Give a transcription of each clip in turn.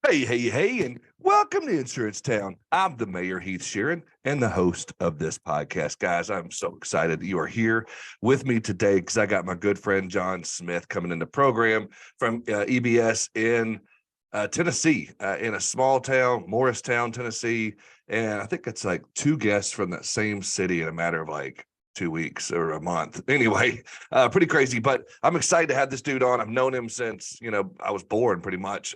Hey, and welcome to Insurance Town. I'm the Mayor, Heath Sheeran, and the host of this podcast. Guys, I'm so excited that you are here with me today because I got my good friend Jon Smyth coming in the program from EBS in Tennessee, in a small town, Morristown, Tennessee. And I think it's like two guests from that same city in a matter of like 2 weeks or a month. Anyway, pretty crazy, but I'm excited to have this dude on. I've known him since, I was born pretty much.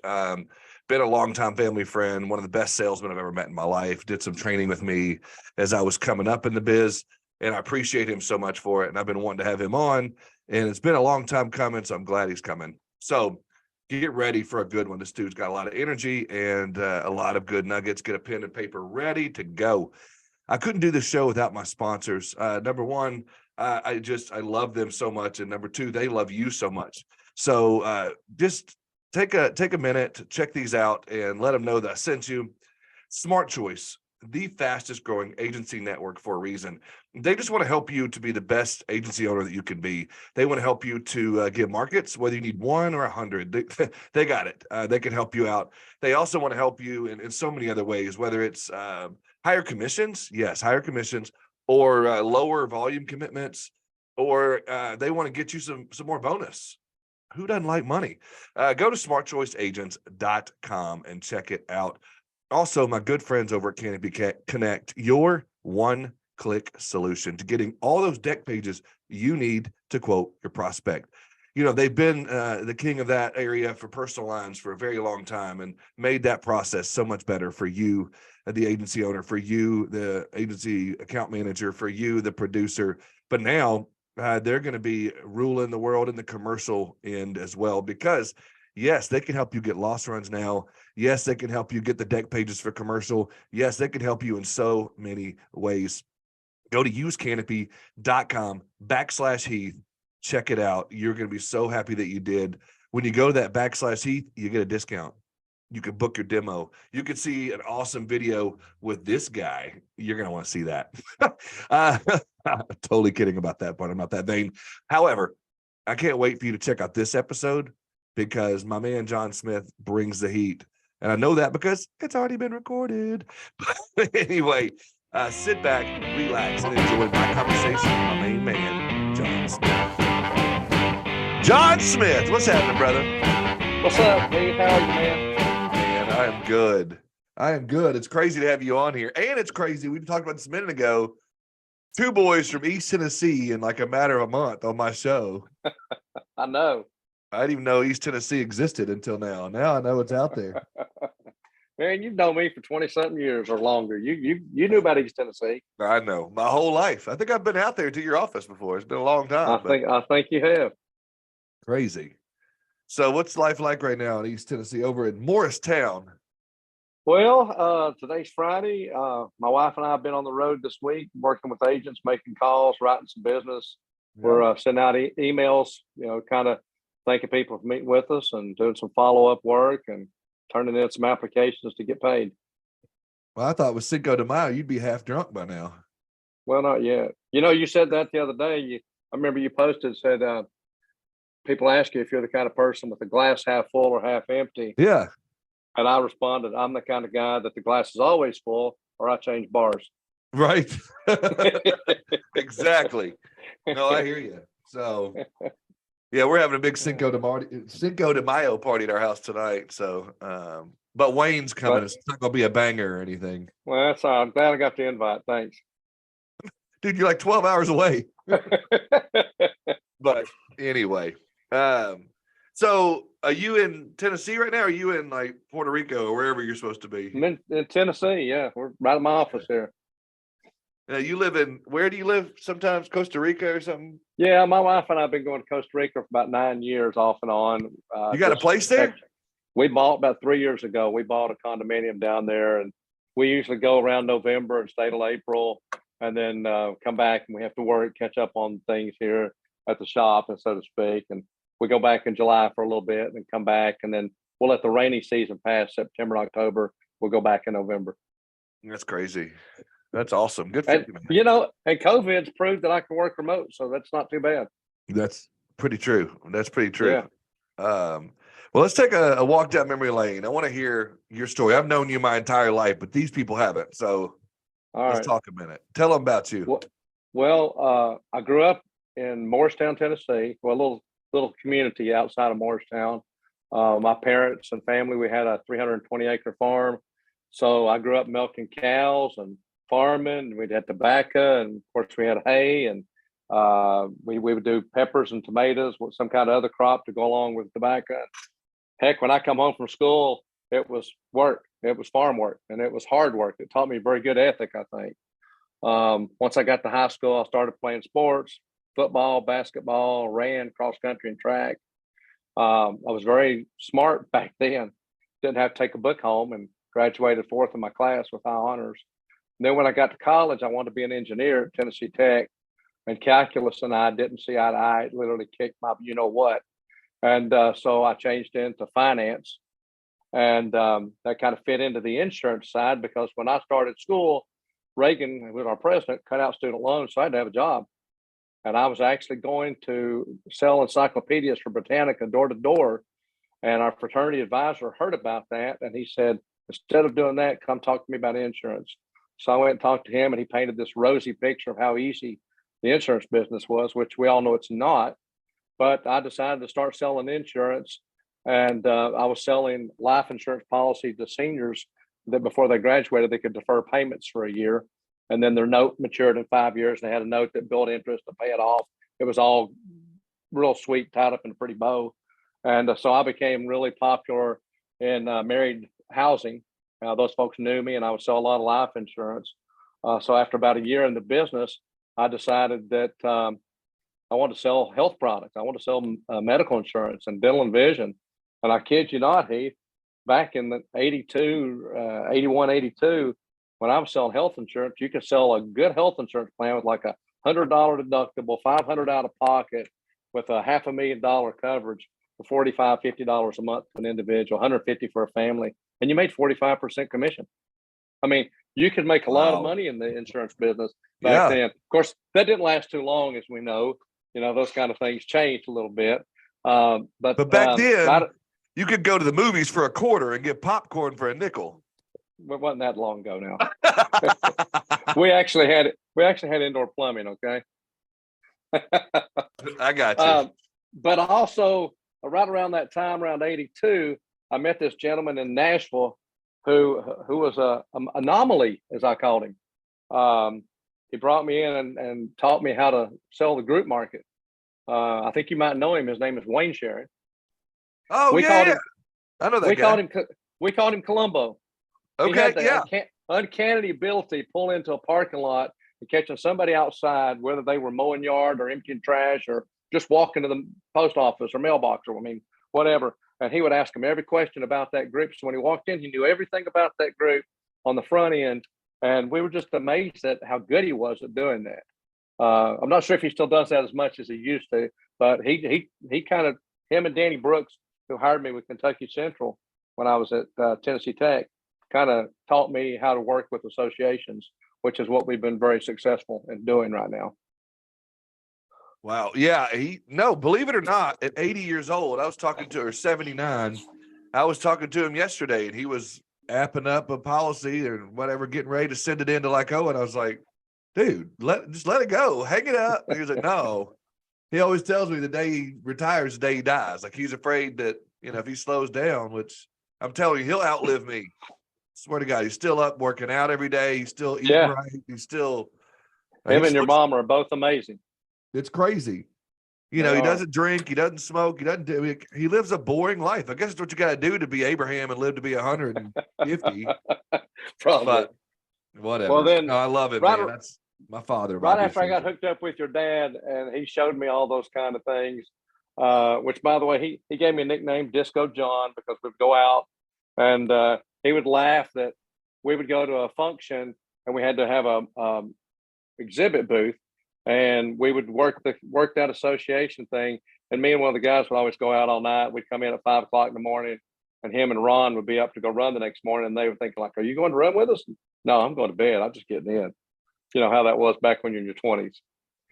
Been a longtime family friend, one of the best salesmen I've ever met in my life, did some training with me as I was coming up in the biz, and I appreciate him so much for it. And I've been wanting to have him on, and it's been a long time coming, so I'm glad he's coming. So get ready for a good one. This dude's got a lot of energy and a lot of good nuggets. Get a pen and paper ready to go. I couldn't do this show without my sponsors. Number one, I love them so much. And number two, they love you so much. So just take a minute to check these out and let them know that I sent you. Smart Choice, the fastest growing agency network for a reason. They just want to help you to be the best agency owner that you can be. They want to help you to get markets, whether you need 1 or 100. They got it. They can help you out. They also want to help you in so many other ways, whether it's higher commissions, yes, higher commissions, or lower volume commitments, or they want to get you some more bonus. Who doesn't like money? Go to smartchoiceagents.com and check it out. Also, my good friends over at Canopy Connect, your one-click solution to getting all those deck pages you need to quote your prospect. They've been the king of that area for personal lines for a very long time and made that process so much better for you, the agency owner, for you, the agency account manager, for you, the producer. But now they're going to be ruling the world in the commercial end as well, because yes, they can help you get loss runs now. Yes, they can help you get the deck pages for commercial. Yes, they can help you in so many ways. Go to usecanopy.com/Heath. Check it out. You're going to be so happy that you did. When you go to that /Heath, you get a discount. You can book your demo. You can see an awesome video with this guy. You're going to want to see that. Totally kidding about that part. I'm not that vain. However, I can't wait for you to check out this episode because my man Jon Smyth brings the heat. And I know that because it's already been recorded. Anyway, sit back, relax, and enjoy my conversation with my main man, Jon Smyth. Jon Smyth, what's happening, brother? What's up, Heath? How are you, man? Man, I am good. It's crazy to have you on here. And it's crazy, we talked about this a minute ago, 2 boys from East Tennessee in like a matter of a month on my show. I know. I didn't even know East Tennessee existed until now. Now I know it's out there. Man, you've known me for 20-something years or longer. You knew about East Tennessee. I know, my whole life. I think I've been out there to your office before. It's been a long time. I think you have. Crazy. So what's life like right now in East Tennessee over in Morristown? Well, today's Friday. My wife and I have been on the road this week, working with agents, making calls, writing some business. Yeah. We're sending out emails, kind of thanking people for meeting with us and doing some follow-up work and turning in some applications to get paid. Well, I thought with Cinco de Mayo, you'd be half drunk by now. Well, not yet. You said that the other day. I remember you posted, said, people ask you if you're the kind of person with the glass half full or half empty. Yeah. And I responded, I'm the kind of guy that the glass is always full or I change bars. Right. Exactly. No, I hear you. So, yeah, we're having a big Cinco de Mayo party at our house tonight. So, but Wayne's coming. It's not going to be a banger or anything. Well, that's all. I'm glad I got the invite. Thanks. Dude, you're like 12 hours away. But anyway, so are you in Tennessee right now? Or are you in like Puerto Rico or wherever you're supposed to be? I'm in Tennessee. Yeah, we're right at my office here. You live where do you live? Sometimes Costa Rica or something? Yeah, my wife and I have been going to Costa Rica for about 9 years off and on. You got a place there? We bought about 3 years ago. We bought a condominium down there, and we usually go around November and stay till April, and then come back, and we have to work, catch up on things here at the shop, and so to speak. And we go back in July for a little bit, and then come back, and then we'll let the rainy season pass September, October. We'll go back in November. That's crazy. That's awesome. Good for you, man. And COVID's proved that I can work remote, so that's not too bad. That's pretty true. Yeah. Well, let's take a walk down memory lane. I want to hear your story. I've known you my entire life, but these people haven't. So All let's right. talk a minute. Tell them about you. I grew up in Morristown, Tennessee, well, a little community outside of Morristown. My parents and family, we had a 320-acre farm. So I grew up milking cows and farming. We'd had tobacco, and of course we had hay, and we would do peppers and tomatoes with some kind of other crop to go along with tobacco. Heck, when I come home from school, it was work. It was farm work, and it was hard work. It taught me very good ethic, I think. Once I got to high school, I started playing sports, football, basketball, ran cross country and track. I was very smart back then. Didn't have to take a book home, and graduated fourth in my class with high honors. And then when I got to college, I wanted to be an engineer at Tennessee Tech, and calculus and I didn't see eye to eye. It literally kicked my you know what. And so I changed into finance, and that kind of fit into the insurance side, because when I started school, Reagan, who was our president, cut out student loans, so I had to have a job. And I was actually going to sell encyclopedias for Britannica door to door. And our fraternity advisor heard about that, and he said, instead of doing that, come talk to me about insurance. So I went and talked to him, and he painted this rosy picture of how easy the insurance business was, which we all know it's not. But I decided to start selling insurance, and I was selling life insurance policy to seniors that before they graduated, they could defer payments for a year. And then their note matured in 5 years. They had a note that built interest to pay it off. It was all real sweet, tied up in a pretty bow. And so I became really popular in married housing. Those folks knew me, and I would sell a lot of life insurance. So after about a year in the business, I decided that I want to sell health products. I want to sell medical insurance and dental and vision. And I kid you not, Heath, back in the 81, 82, when I was selling health insurance, you could sell a good health insurance plan with like $100 deductible, $500 out of pocket, with a $500,000 coverage for $45, $50 a month to an individual, $150 for a family, and you made 45% commission. I mean, you could make a lot of money in the insurance business back then. Of course, that didn't last too long, as we know. You know, those kind of things changed a little bit. But back then, you could go to the movies for a quarter and get popcorn for a nickel. It wasn't that long ago now. we actually had indoor plumbing. Okay. I got you. But also right around that time, around 82, I met this gentleman in Nashville who was an anomaly, as I called him. He brought me in and taught me how to sell the group market. I think you might know him. His name is Wayne Sharon. Oh, I know that guy. We called him Columbo. Okay, he had the uncanny ability to pull into a parking lot and catching somebody outside, whether they were mowing yard or emptying trash or just walking to the post office or mailbox, or whatever. And he would ask him every question about that group. So when he walked in, he knew everything about that group on the front end. And we were just amazed at how good he was at doing that. I'm not sure if he still does that as much as he used to, but he kind of, him and Danny Brooks, who hired me with Kentucky Central when I was at Tennessee Tech, kind of taught me how to work with associations, which is what we've been very successful in doing right now. Wow. Yeah. Believe it or not, at 80 years old, I was talking to her, 79. I was talking to him yesterday, and he was apping up a policy or whatever, getting ready to send it into LICO. And I was like, dude, just let it go. Hang it up. And he was like, no. He always tells me the day he retires, the day he dies. Like, he's afraid that, if he slows down, which I'm telling you, he'll outlive me. Swear to God, he's still up working out every day. He's still eating right. He's still. Him and your mom are both amazing. It's crazy. He doesn't drink. He doesn't smoke. He lives a boring life. I guess it's what you got to do to be Abraham and live to be 150. Probably. But whatever. Well, then, no, I love it, man. That's my father. Right after I got hooked up with your dad, and he showed me all those kind of things, which, by the way, he gave me a nickname, Disco John, because we'd go out and he would laugh that we would go to a function and we had to have a exhibit booth, and we would work that association thing. And me and one of the guys would always go out all night. We'd come in at 5 o'clock in the morning, and him and Ron would be up to go run the next morning. And they would think like, "Are you going to run with us?" No, I'm going to bed. I'm just getting in. You know how that was back when you're in your 20s.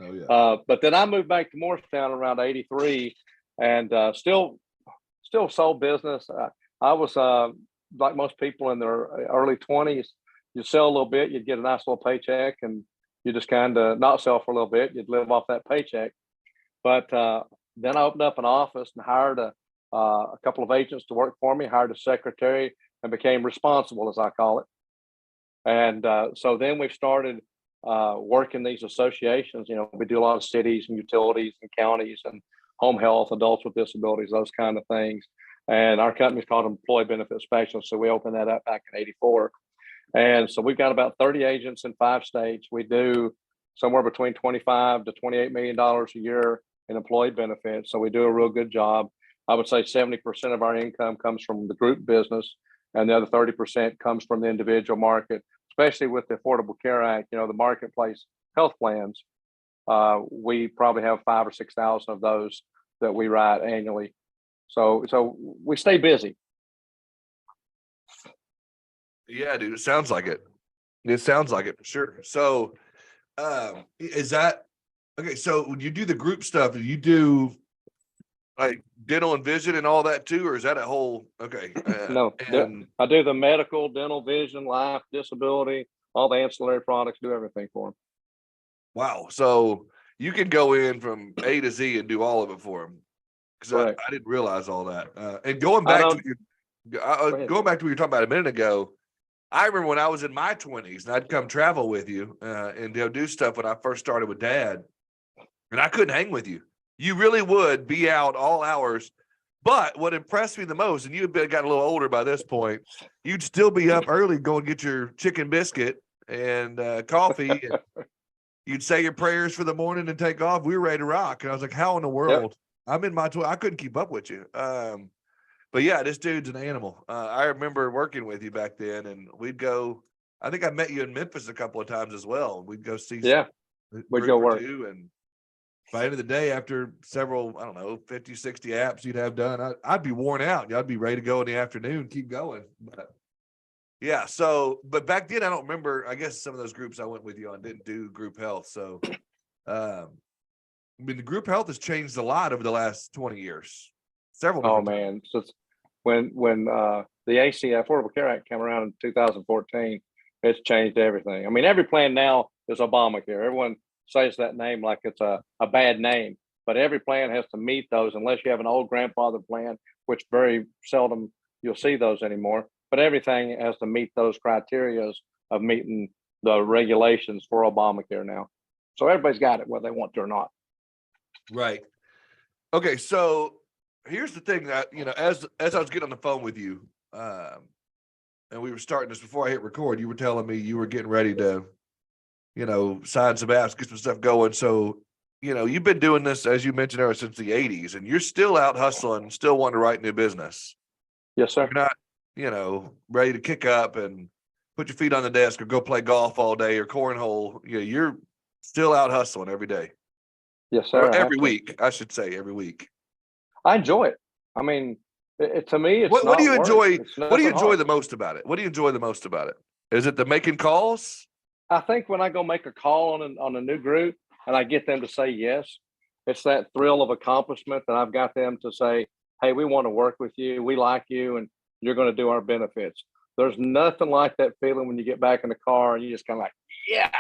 Oh yeah. But then I moved back to Morristown around 83, and still still sold business. I was like most people in their early 20s. You sell a little bit, you'd get a nice little paycheck, and you just kind of not sell for a little bit. You'd live off that paycheck. But then I opened up an office and hired a couple of agents to work for me, hired a secretary, and became responsible, as I call it. And so then we've started working these associations. We do a lot of cities and utilities and counties and home health, adults with disabilities, those kind of things. And our company is called Employee Benefit Specialists. So we opened that up back in '84. And so we've got about 30 agents in 5 states. We do somewhere between $25 to $28 million a year in employee benefits. So we do a real good job. I would say 70% of our income comes from the group business, and the other 30% comes from the individual market, especially with the Affordable Care Act, the marketplace health plans. We probably have 5,000 or 6,000 of those that we write annually. So we stay busy. Yeah, dude, it sounds like it. It sounds like it for sure. So, is that okay? So when you do the group stuff, do you do like dental and vision and all that too, or is that a whole okay? No, I do the medical, dental, vision, life, disability, all the ancillary products, do everything for them. Wow. So you can go in from A to Z and do all of it for them. Because I didn't realize all that. And going back to what you're talking about a minute ago, I remember when I was in my 20s and I'd come travel with you and do stuff when I first started with Dad, and I couldn't hang with you. You really would be out all hours. But what impressed me the most, and you had got a little older by this point, you'd still be up early, go and get your chicken biscuit and coffee. And you'd say your prayers for the morning and take off. We were ready to rock. And I was like, how in the world? Yep. I'm in my 20s. I couldn't keep up with you. But yeah, this dude's an animal. I remember working with you back then, and we'd go. I think I met you in Memphis a couple of times as well. We'd go see. Yeah, we'd go work. And by the end of the day, after several, 50, 60 apps you'd have done, I'd be worn out. I'd be ready to go in the afternoon, keep going. But yeah. So, but back then, I don't remember. I guess some of those groups I went with you on didn't do group health. So, the group health has changed a lot over the last 20 years. Several. Man, so when the ACA Affordable Care Act came around in 2014, it's changed everything. I mean, every plan now is Obamacare. Everyone says that name like it's a bad name, but every plan has to meet those unless you have an old grandfather plan, which very seldom you'll see those anymore. But everything has to meet those criteria of meeting the regulations for Obamacare now. So everybody's got it, whether they want to or not. Right. Okay, so here's the thing that, as I was getting on the phone with you, and we were starting this before I hit record, you were telling me you were getting ready to, sign some apps, get some stuff going. So, you've been doing this, as you mentioned earlier, since the 80s, and you're still out hustling, still wanting to write new business. Yes, sir. You're not, ready to kick up and put your feet on the desk or go play golf all day or cornhole. You're still out hustling every day. Yes, sir. Or every week, I should say, every week. I enjoy it. I mean, to me, it's what do you enjoy? What do you enjoy hard. the most about it? What do you enjoy the most about it? Is it the making calls? I think when I go make a call on a new group and I get them to say yes, it's that thrill of accomplishment that I've got them to say, hey, we want to work with you. We like you, and you're going to do our benefits. There's nothing like that feeling when you get back in the car and you just kind of like, yeah.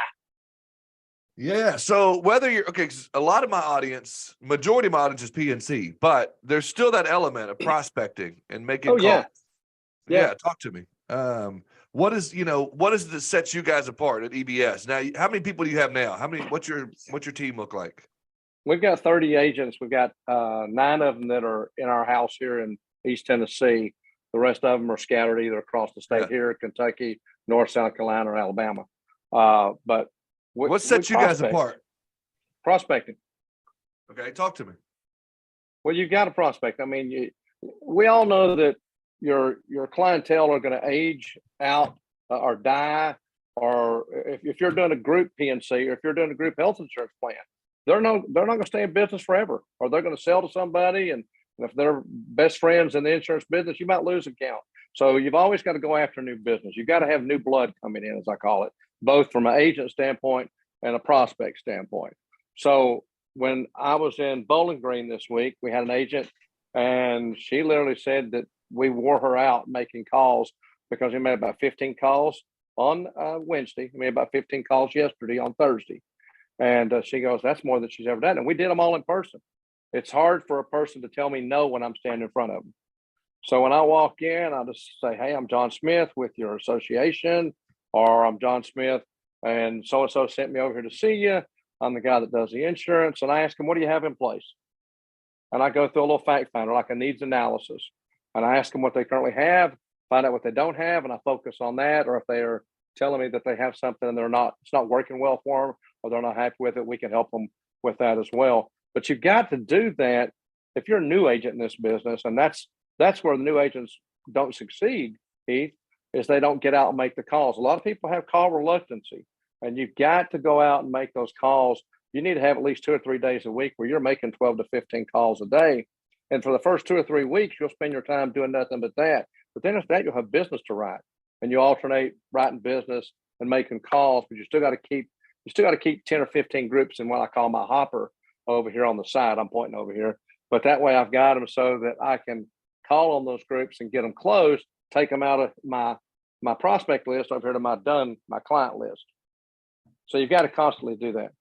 Yeah. So whether you're okay, a lot of my audience, majority of my audience is PNC, but there's still that element of prospecting and making calls. Yeah. Talk to me. What is it that sets you guys apart at EBS? Now, how many people do you have now? What's your team look like? We've got 30 agents. We've got 9 of them that are in our house here in East Tennessee. The rest of them are scattered either across the state here, Kentucky, North, South Carolina, or Alabama. But what sets you guys apart? Prospecting. Okay, talk to me. Well, you've got to prospect. I mean, we all know that your clientele are going to age out or die, or if you're doing a group PNC or if you're doing a group health insurance plan, they're not going to stay in business forever, or they're going to sell to somebody. And if they're best friends in the insurance business, you might lose account. So you've always got to go after new business. You've got to have new blood coming in, as I call it, both from an agent standpoint and a prospect standpoint. So when I was in Bowling Green this week, we had an agent And she literally said that we wore her out making calls because we made about 15 calls on Wednesday. We made about 15 calls yesterday on Thursday. And she goes, that's more than she's ever done. And we did them all in person. It's hard for a person to tell me no when I'm standing in front of them. So when I walk in, I just say, hey, I'm Jon Smyth with your association, or I'm Jon Smyth and so sent me over here to see you. I'm the guy that does the insurance. And I ask them, what do you have in place? And I go through a little fact finder, like a needs analysis. And I ask them what they currently have, find out what they don't have, and I focus on that. Or if they are telling me that they have something and it's not working well for them, or they're not happy with it, we can help them with that as well. But you've got to do that if you're a new agent in this business. And that's where the new agents don't succeed, Heath, is they don't get out and make the calls. A lot of people have call reluctancy, and you've got to go out and make those calls. You need to have at least 2 or 3 days a week where you're making 12 to 15 calls a day. And for the first 2 or 3 weeks, you'll spend your time doing nothing but that. But then after that, you'll have business to write, and you alternate writing business and making calls. But you still got to keep 10 or 15 groups in what I call my hopper over here on the side. I'm pointing over here. But that way I've got them so that I can call on those groups and get them closed, take them out of my prospect list over here to my client list. So you've got to constantly do that.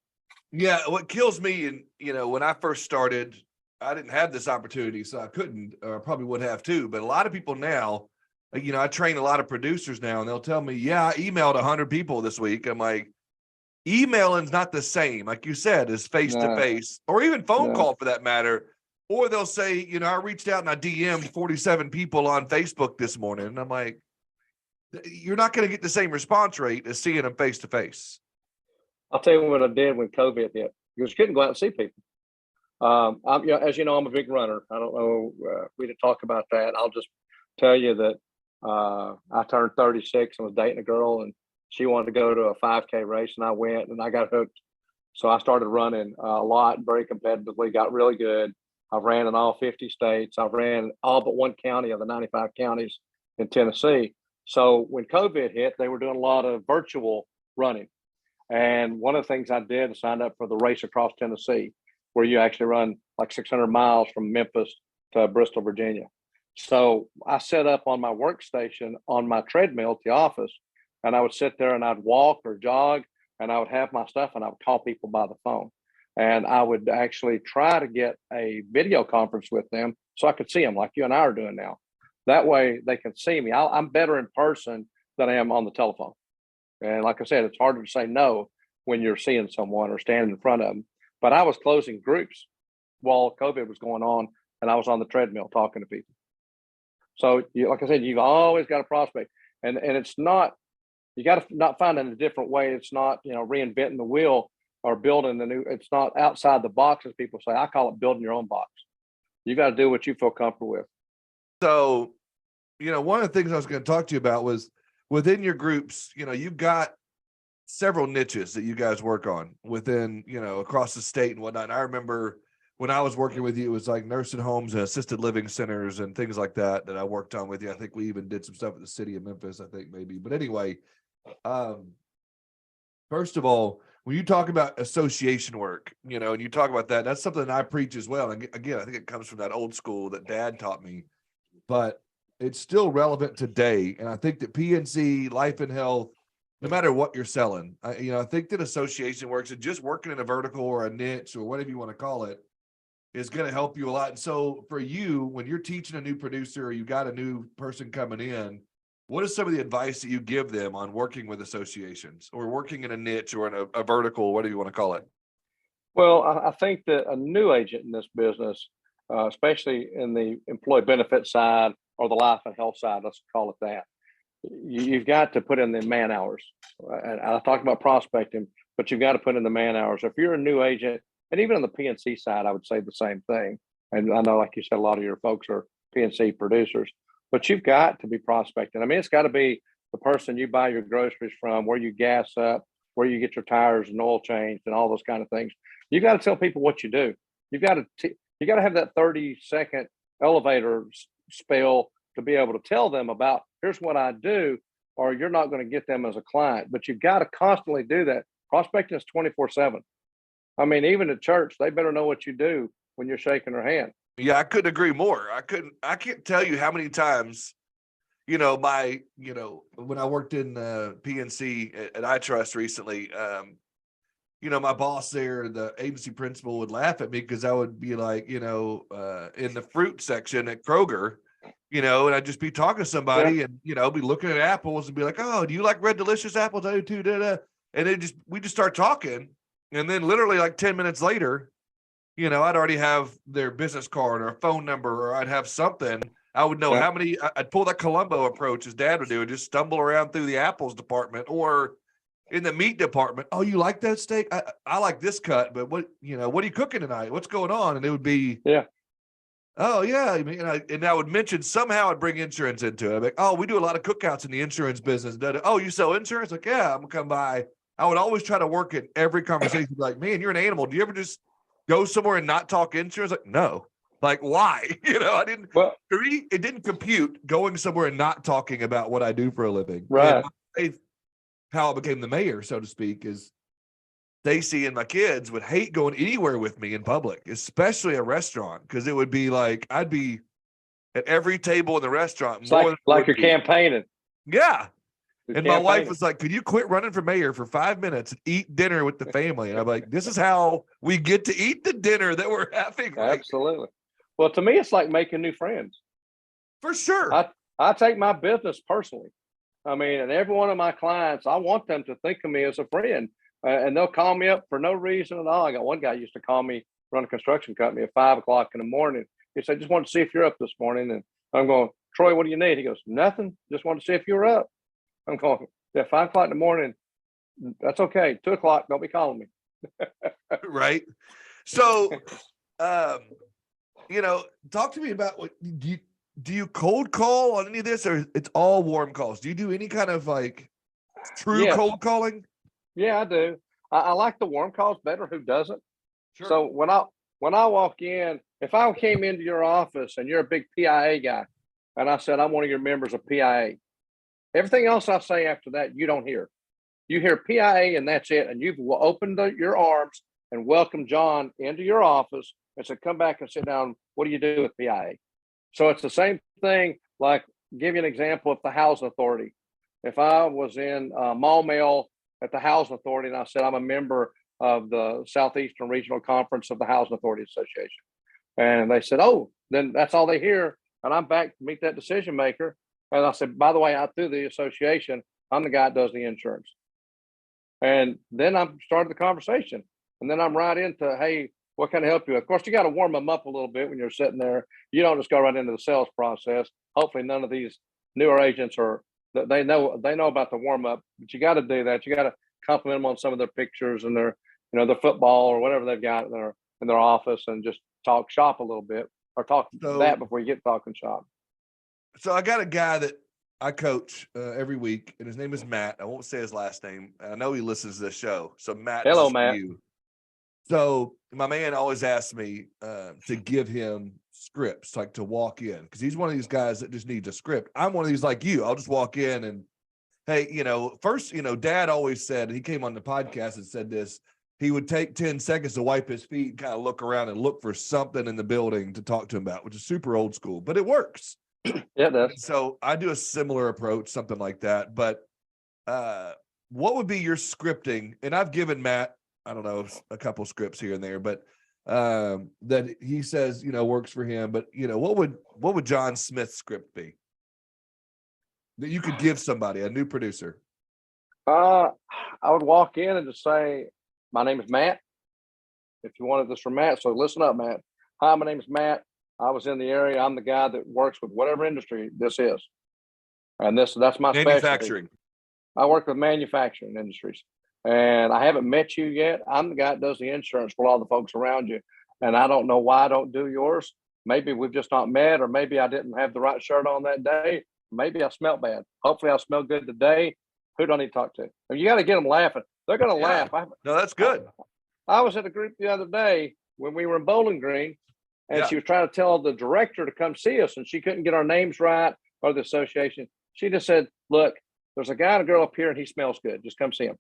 Yeah, what kills me, and when I first started, I didn't have this opportunity, so I couldn't, or probably would have too. But a lot of people now, I train a lot of producers now, and they'll tell me, "Yeah, I emailed 100 people this week." I'm like, emailing is not the same, like you said, as face to face, or even phone call for that matter. Or they'll say, I reached out and I DM'd 47 people on Facebook this morning, and I'm like, you're not going to get the same response rate as seeing them face to face. I'll tell you what I did when COVID hit, because you couldn't go out and see people. As you know, I'm a big runner. I don't know, we didn't talk about that. I'll just tell you that I turned 36 and was dating a girl, and she wanted to go to a 5K race, and I went and I got hooked. So I started running a lot, very competitively, got really good. I've ran in all 50 states. I've ran all but one county of the 95 counties in Tennessee. So when COVID hit, they were doing a lot of virtual running. And one of the things I did is sign up for the Race Across Tennessee, where you actually run like 600 miles from Memphis to Bristol, Virginia. So I set up on my workstation on my treadmill at the office, and I would sit there and I'd walk or jog, and I would have my stuff, and I would call people by the phone. And I would actually try to get a video conference with them so I could see them like you and I are doing now. That way they can see me. I'm better in person than I am on the telephone. And like I said, it's harder to say no when you're seeing someone or standing in front of them. But I was closing groups while COVID was going on, and I was on the treadmill talking to people. So like I said, you've always got a prospect, and it's not, you got to not find it in a different way. It's not, reinventing the wheel or building the new, it's not outside the box, as people say. I call it building your own box. You got to do what you feel comfortable with. So, one of the things I was going to talk to you about was within your groups, you've got several niches that you guys work on within, across the state and whatnot. And I remember when I was working with you, it was like nursing homes and assisted living centers and things like that I worked on with you. I think we even did some stuff at the city of Memphis, I think maybe. But anyway, first of all, when you talk about association work, and you talk about that's something that I preach as well. And again, I think it comes from that old school that Dad taught me, but it's still relevant today. And I think that PNC, life and health, no matter what you're selling, I think that association works, and just working in a vertical or a niche or whatever you want to call it is going to help you a lot. And so for you, when you're teaching a new producer or you got a new person coming in, what is some of the advice that you give them on working with associations or working in a niche or in a vertical, whatever you want to call it? Well, I think that a new agent in this business, especially in the employee benefit side or the life and health side, let's call it that, you've got to put in the man hours. And I talked about prospecting, but you've got to put in the man hours. If you're a new agent, and even on the PNC side, I would say the same thing. And I know, like you said, a lot of your folks are PNC producers, but you've got to be prospecting. I mean, it's got to be the person you buy your groceries from, where you gas up, where you get your tires and oil changed and all those kind of things. You got to tell people what you do. You got to have that 30-second elevator spell to be able to tell them about, here's what I do, or you're not going to get them as a client. But you've got to constantly do that. Prospecting is 24/7. I mean, even at church, they better know what you do when you're shaking their hand. Yeah, I couldn't agree more. I can't tell you how many times, when I worked in PNC at iTrust recently, my boss there, the agency principal, would laugh at me because I would be like, in the fruit section at Kroger, and I'd just be talking to Yeah. somebody and, be looking at apples and be like, oh, do you like Red Delicious apples? I do too. Da, da. And we just start talking. And then literally like 10 minutes later, I'd already have their business card or a phone number, or I'd have something. I would know Yeah. how many. I'd pull that Columbo approach his dad would do, and just stumble around through the apples department or in the meat department. Oh, you like that steak? I like this cut, but what are you cooking tonight? What's going on? And it would be, Yeah. oh yeah, I mean, and I would mention somehow I'd bring insurance into it. I'd be like, oh, we do a lot of cookouts in the insurance business. Oh, you sell insurance? Like, yeah, I'm gonna come by. I would always try to work at every conversation. Like, man, you're an animal. Do you ever just go somewhere and not talk insurance? Like, no. Like, why? I didn't. Well, For me, it didn't compute going somewhere and not talking about what I do for a living. right. And how I became the mayor, so to speak, is Stacy and my kids would hate going anywhere with me in public, especially a restaurant, because it would be like I'd be at every table in the restaurant. It's more like you're campaigning. Yeah. You're And my wife campaigning. was like, could you quit running for mayor for 5 minutes and eat dinner with the family? And I'm like, this is how we get to eat the dinner that we're having. Right? Absolutely. Well, to me, it's like making new friends. For sure. I take my business personally. I mean, and every one of my clients, I want them to think of me as a friend. And they'll call me up for no reason at all. I got one guy used to call me, run a construction company at 5 o'clock in the morning. He said, just wanted to see if you're up this morning. And I'm going, Troy, what do you need? He goes, nothing. Just wanted to see if you were up. I'm going, yeah, 5 o'clock in the morning. That's okay. 2 o'clock. Don't be calling me. Right. So, talk to me about what do you cold call on any of this, or it's all warm calls? Do you do any kind of like true cold calling? Yeah, I do. I like the warm calls better. Who doesn't? Sure. So when I walk in, if I came into your office and you're a big PIA guy, and I said I'm one of your members of PIA, everything else I say after that you don't hear. You hear PIA and that's it. And you've opened your arms and welcomed Jon into your office and said, come back and sit down. What do you do with PIA? So it's the same thing. Like, give you an example of the housing authority. If I was in Maumelle at the housing authority and I said I'm a member of the Southeastern Regional Conference of the Housing Authority Association, and they said, oh, then that's all they hear. And I'm back to meet that decision maker. And I said, by the way, out through the association, I'm the guy that does the insurance. And then I started the conversation. And then I'm right into, hey, what can I help you with? Of course, you got to warm them up a little bit when you're sitting there. You don't just go right into the sales process. Hopefully none of these newer agents they know about the warm up, but you got to do that. You got to compliment them on some of their pictures and their football or whatever they've got in their office, and just talk shop a little bit, or talk that before you get talking shop. So I got a guy that I coach every week, and his name is Matt. I won't say his last name. I know he listens to this show. So Matt, hello, Matt. You. So my man always asks me to give him scripts, like to walk in, because he's one of these guys that just needs a script. I'm one of these like you. I'll just walk in and, hey, first, Dad always said, he came on the podcast and said this, he would take 10 seconds to wipe his feet and kind of look around and look for something in the building to talk to him about, which is super old school, but it works. Yeah, it does. So I do a similar approach, something like that. But what would be your scripting? And I've given Matt, I don't know, a couple scripts here and there, but that he says, works for him. But what would Jon Smyth's script be that you could give somebody, a new producer? I would walk in and just say, my name is Matt. If you wanted this from Matt, so listen up, Matt. Hi, my name is Matt. I was in the area. I'm the guy that works with whatever industry this is. And that's my manufacturing. Specialty. I work with manufacturing industries. And I haven't met you yet. I'm the guy that does the insurance for all the folks around you. And I don't know why I don't do yours. Maybe we've just not met, or maybe I didn't have the right shirt on that day. Maybe I smell bad. Hopefully I smell good today. Who do I need to talk to? And you got to get them laughing. They're going to laugh. No, that's good. I was at a group the other day when we were in Bowling Green, and she was trying to tell the director to come see us, and she couldn't get our names right or the association. She just said, look, there's a guy and a girl up here and he smells good. Just come see him.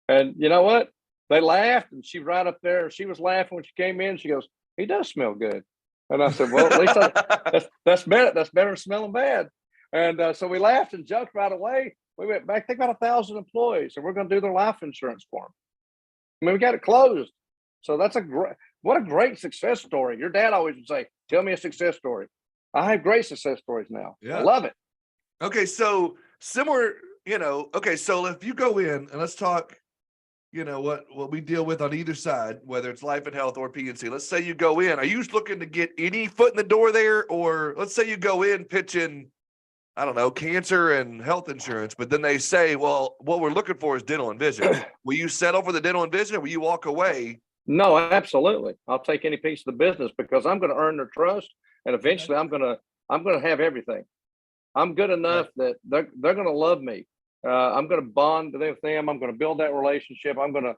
And you know what? They laughed, and she right up there. She was laughing when she came in. She goes, he does smell good. And I said, well, at least that's better. That's better than smelling bad. And so we laughed and joked right away. We went back, think about 1,000 employees, and we're going to do their life insurance for them. I mean, we got it closed. So that's what a great success story. Your dad always would say, tell me a success story. I have great success stories now. Yeah. I love it. Okay. So similar, okay. So if you go in and let's talk, what we deal with on either side, whether it's life and health or PNC, let's say you go in, are you looking to get any foot in the door there? Or let's say you go in pitching, I don't know, cancer and health insurance, but then they say, well, what we're looking for is dental and vision. Will you settle for the dental and vision, or will you walk away? No, absolutely. I'll take any piece of the business because I'm going to earn their trust, and eventually I'm going to have everything. I'm good enough that they're going to love me. I'm going to bond with them. I'm going to build that relationship. I'm going to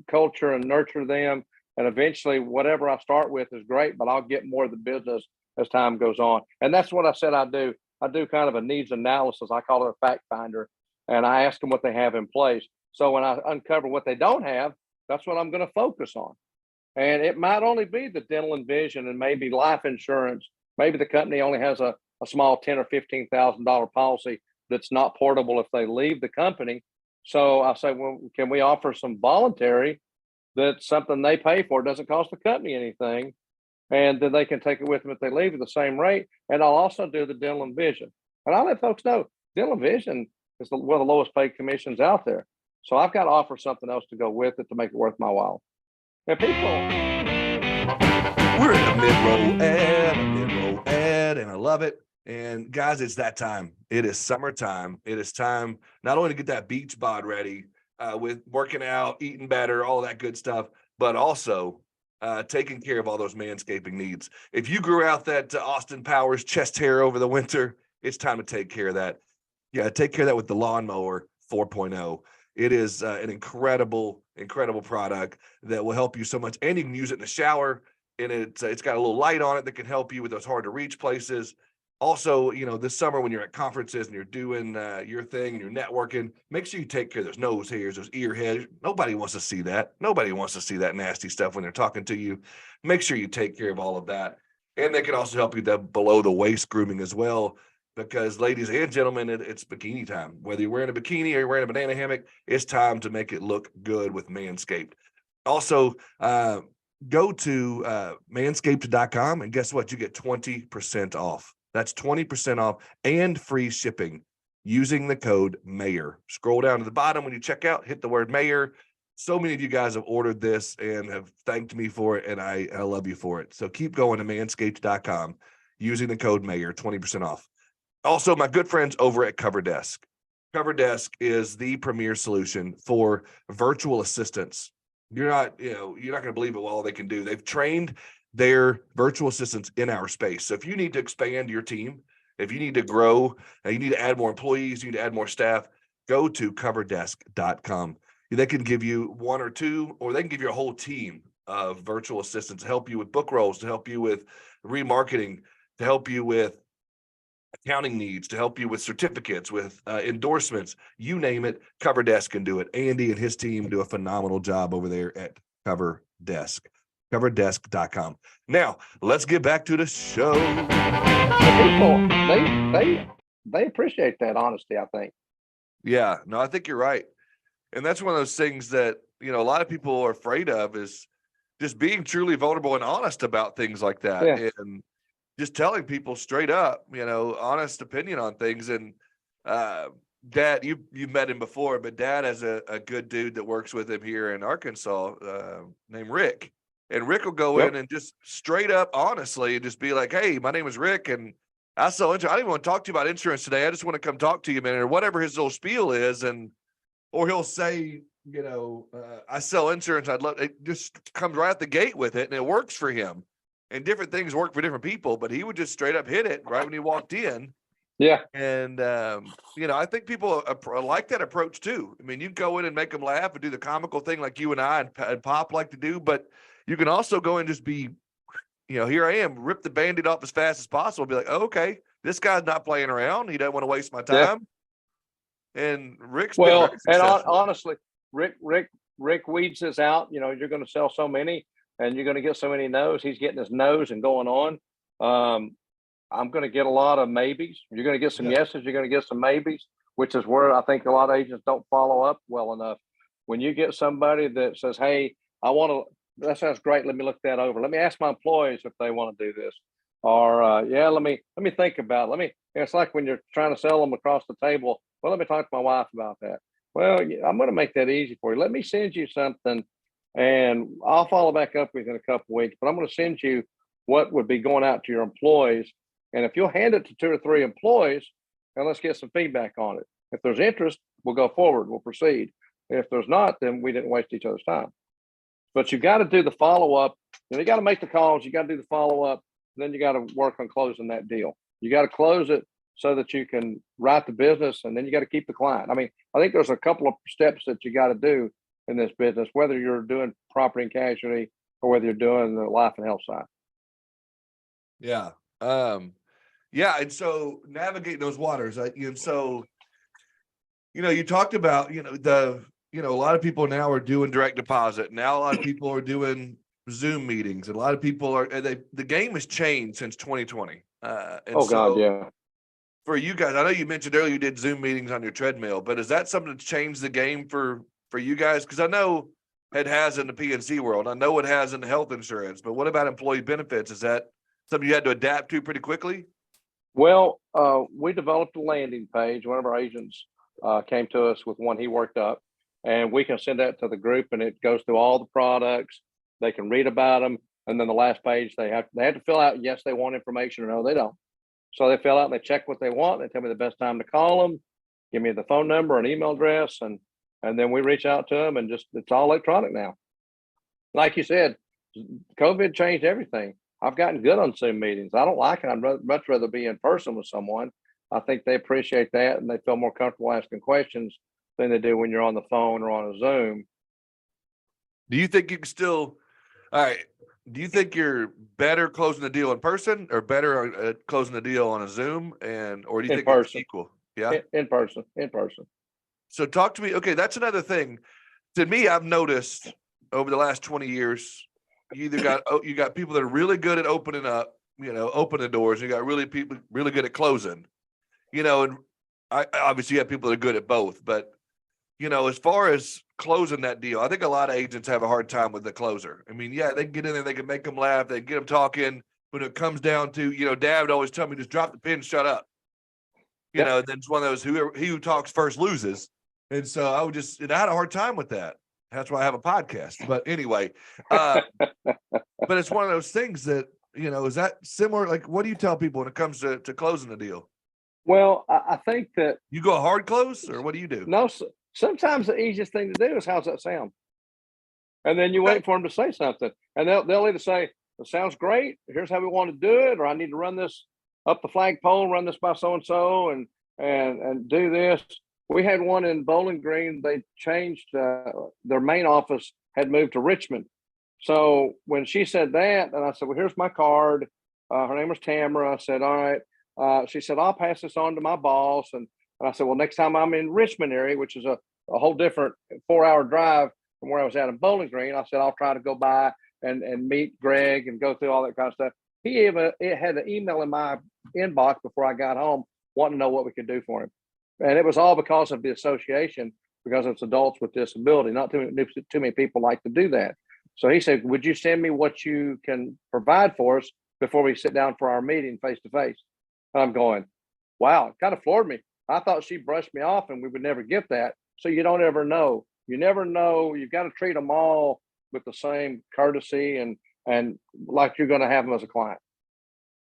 culture and nurture them. And eventually whatever I start with is great, but I'll get more of the business as time goes on. And that's what I said I do. I do kind of a needs analysis. I call it a fact finder. And I ask them what they have in place. So when I uncover what they don't have, that's what I'm going to focus on. And it might only be the dental and vision and maybe life insurance. Maybe the company only has a small $10,000 or $15,000 policy that's not portable if they leave the company. So I say, well, can we offer some voluntary that's something they pay for? It doesn't cost the company anything. And then they can take it with them if they leave at the same rate. And I'll also do the dental and vision. And I'll let folks know dental and vision is one of the lowest paid commissions out there. So I've got to offer something else to go with it to make it worth my while. And people, we're in a mid-roll ad, and I love it. And guys, it's that time. It is summertime. It is time not only to get that beach bod ready with working out, eating better, all that good stuff, but also taking care of all those manscaping needs. If you grew out that Austin Powers chest hair over the winter, it's time to take care of that. Yeah, take care of that with the Lawnmower 4.0. It is an incredible product that will help you so much. And you can use it in the shower, and it's got a little light on it that can help you with those hard to reach places. Also, this summer when you're at conferences and you're doing your thing and you're networking, make sure you take care of those nose hairs, those ear hairs. Nobody wants to see that. Nobody wants to see that nasty stuff when they're talking to you. Make sure you take care of all of that. And they can also help you below the waist grooming as well, because ladies and gentlemen, it's bikini time. Whether you're wearing a bikini or you're wearing a banana hammock, it's time to make it look good with Manscaped. Also, go to manscaped.com, and guess what? You get 20% off. That's 20% off and free shipping using the code MAYOR. Scroll down to the bottom when you check out, hit the word MAYOR. So many of you guys have ordered this and have thanked me for it, and I love you for it. So keep going to manscaped.com using the code MAYOR, 20% off. Also, my good friends over at CoverDesk. CoverDesk is the premier solution for virtual assistants. You're not going to believe it all they can do. They've trained their virtual assistants in our space. So if you need to expand your team, if you need to grow, you need to add more employees, you need to add more staff, go to coverdesk.com. They can give you one or two, or they can give you a whole team of virtual assistants to help you with book rolls, to help you with remarketing, to help you with accounting needs, to help you with certificates, with endorsements, you name it. CoverDesk can do it. Andy and his team do a phenomenal job over there at CoverDesk. CoverDesk.com. Now, let's get back to the show. People, they appreciate that honesty, I think. Yeah, no, I think you're right. And that's one of those things that, a lot of people are afraid of, is just being truly vulnerable and honest about things like that. Yeah. And just telling people straight up, honest opinion on things. And Dad, you've met him before, but Dad has a good dude that works with him here in Arkansas named Rick. And Rick will go in and just straight up, honestly, and just be like, hey, my name is Rick, and I sell insurance. I don't even want to talk to you about insurance today. I just want to come talk to you, man, or whatever his little spiel is. Or he'll say, I sell insurance. I'd love it. Just comes right out the gate with it, and it works for him. And different things work for different people, but he would just straight up hit it right when he walked in. Yeah. And, I think people like that approach too. I mean, you can go in and make them laugh and do the comical thing like you and I and Pop like to do, but you can also go and just be, here I am, rip the Band-Aid off as fast as possible. Be like, oh, okay, this guy's not playing around. He doesn't want to waste my time. Yeah. And Rick's honestly, Rick weeds this out. You're going to sell so many, and you're going to get so many no's. He's getting his no's and going on. I'm going to get a lot of maybes. You're going to get some Yeah. yeses. You're going to get some maybes, which is where I think a lot of agents don't follow up well enough. When you get somebody that says, "Hey, I want to," that sounds great. Let me look that over. Let me ask my employees if they want to do this. Or yeah, let me think about it. It's like when you're trying to sell them across the table. Well, let me talk to my wife about that. Well, I'm going to make that easy for you. Let me send you something, and I'll follow back up with you in a couple of weeks. But I'm going to send you what would be going out to your employees. And if you'll hand it to 2 or 3 employees, and let's get some feedback on it. If there's interest, we'll go forward. We'll proceed. If there's not, then we didn't waste each other's time. But you got to do the follow up. You got to make the calls. You got to do the follow up. Then you got to work on closing that deal. You got to close it so that you can write the business, and then you got to keep the client. I mean, I think there's a couple of steps that you got to do in this business, whether you're doing property and casualty or whether you're doing the life and health side. Yeah. Yeah. And so navigating those waters, and so, you talked about, a lot of people now are doing direct deposit. Now a lot of people are doing Zoom meetings, and a lot of people the game has changed since 2020. God, yeah. For you guys, I know you mentioned earlier you did Zoom meetings on your treadmill, but is that something that's changed the game for you guys? Because I know it has in the PNC world. I know it has in the health insurance, but what about employee benefits? Is that something you had to adapt to pretty quickly? Well, we developed a landing page. One of our agents came to us with one he worked up, and we can send that to the group, and it goes through all the products. They can read about them, and then the last page they have to fill out. Yes, they want information, or no, they don't. So they fill out and they check what they want. They tell me the best time to call them, give me the phone number and email address, and then we reach out to them, and just it's all electronic now. Like you said, COVID changed everything. I've gotten good on Zoom meetings. I don't like it. I'd much rather be in person with someone. I think they appreciate that, and they feel more comfortable asking questions than they do when you're on the phone or on a Zoom. Do you think you can still? All right. Do you think you're better closing the deal in person or better at closing the deal on a Zoom, or do you think it's equal? Yeah, in person. So talk to me. Okay, that's another thing. To me, I've noticed over the last 20 years, you got people that are really good at opening up, opening doors. You got people really good at closing, and I obviously you have people that are good at both. But as far as closing that deal, I think a lot of agents have a hard time with the closer. I mean, yeah, they can get in there, they can make them laugh, they can get them talking. When it comes down to, Dad would always tell me, just drop the pen, shut up. And then it's one of those who talks first loses. And so I had a hard time with that. That's why I have a podcast. But anyway, but it's one of those things that, is that similar? Like, what do you tell people when it comes to closing the deal? Well, I think that you go hard close, or what do you do? No, sometimes the easiest thing to do is, how's that sound? And then you wait for them to say something, and they'll either say, it sounds great, here's how we want to do it, or I need to run this up the flagpole, run this by so-and-so, and do this. We had one in Bowling Green. They changed, their main office had moved to Richmond. So when she said that, and I said, well, here's my card. Her name was Tamara. I said, all right. She said, I'll pass this on to my boss. And I said, well, next time I'm in Richmond area, which is a whole different 4-hour drive from where I was at in Bowling Green, I said, I'll try to go by and meet Greg and go through all that kind of stuff. He even had an email in my inbox before I got home wanting to know what we could do for him. And it was all because of the association, because it's adults with disability. Not too many people like to do that. So he said, would you send me what you can provide for us before we sit down for our meeting face to face? I'm going, wow, it kind of floored me. I thought she brushed me off and we would never get that. So you don't ever know. You never know. You've got to treat them all with the same courtesy and like you're going to have them as a client.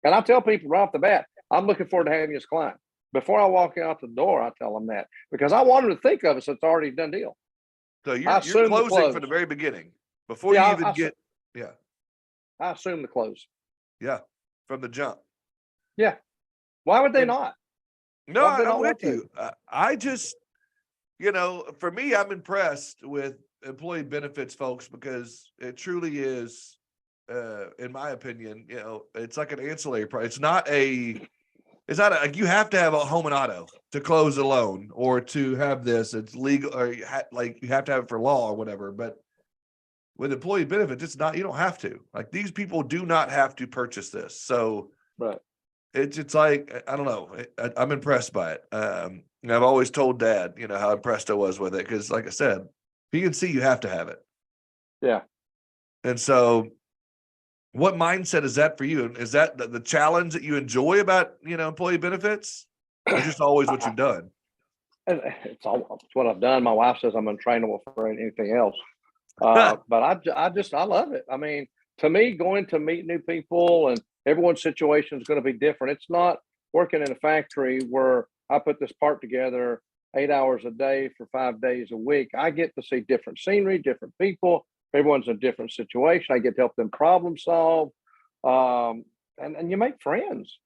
And I tell people right off the bat, I'm looking forward to having you as a client. Before I walk out the door, I tell them that because I want them to think of us. It's already a done deal. So you're closing from the very beginning before you even get. Yeah. I assume the close. Yeah. From the jump. Yeah. Why would they not? No, I'm with you. I just, for me, I'm impressed with employee benefits folks because it truly is, in my opinion, it's like an ancillary price. It's not like you have to have a home and auto to close a loan or to have this. It's legal, or like you have to have it for law or whatever. But with employee benefits, it's not. You don't have to. Like these people do not have to purchase this. So Right. It's like, I don't know. I'm impressed by it. And I've always told Dad, how impressed I was with it. Cause like I said, PNC, you have to have it. Yeah. And so what mindset is that for you? Is that the challenge that you enjoy about, employee benefits, or just always what you've done? And it's what I've done. My wife says I'm untrainable for anything else. But I love it. I mean, to me, going to meet new people and everyone's situation is going to be different. It's not working in a factory where I put this part together 8 hours a day for 5 days a week. I get to see different scenery, different people. Everyone's in a different situation. I get to help them problem solve. And you make friends.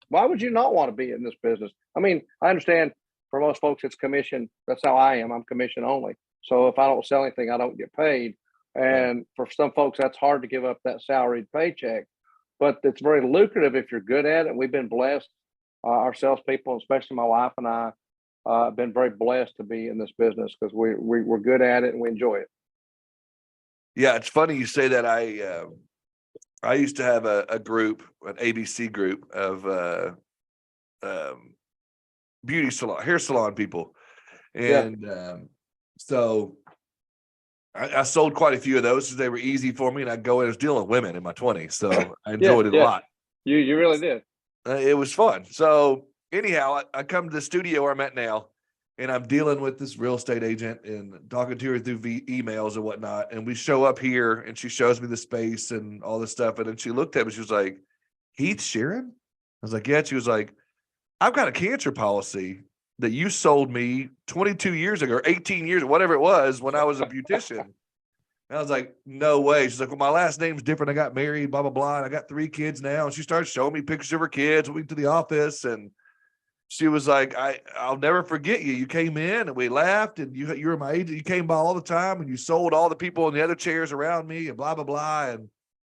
Why would you not want to be in this business? I mean, I understand for most folks it's commission. That's how I am. I'm commission only. So if I don't sell anything, I don't get paid. Right. And for some folks, that's hard to give up that salaried paycheck. But it's very lucrative if you're good at it. We've been blessed, our salespeople, especially my wife and I, have been very blessed to be in this business because we're good at it and we enjoy it. Yeah, it's funny you say that. I used to have a group, an ABC group of beauty salon, hair salon people, Yeah. and so I sold quite a few of those because they were easy for me, and I'd go in. I was dealing with women in my 20s, so I Yeah. enjoyed it a Yeah. lot. You really did. It was fun. So anyhow, I come to the studio where I'm at now, and I'm dealing with this real estate agent and talking to her through emails and whatnot. And we show up here, and she shows me the space and all this stuff. And then she looked at me. She was like, "Heath Sheeran?" I was like, "Yeah." She was like, "I've got a cancer policy that you sold me 22 years ago, or 18 years, whatever it was, when I was a beautician." And I was like, "No way." She's like, "Well, my last name's different. I got married, blah, blah, blah. And I got 3 kids now." And she started showing me pictures of her kids, went to the office. And she was like, I'll never forget you. You came in and we laughed, and you were my agent. You came by all the time and you sold all the people in the other chairs around me and blah, blah, blah. And,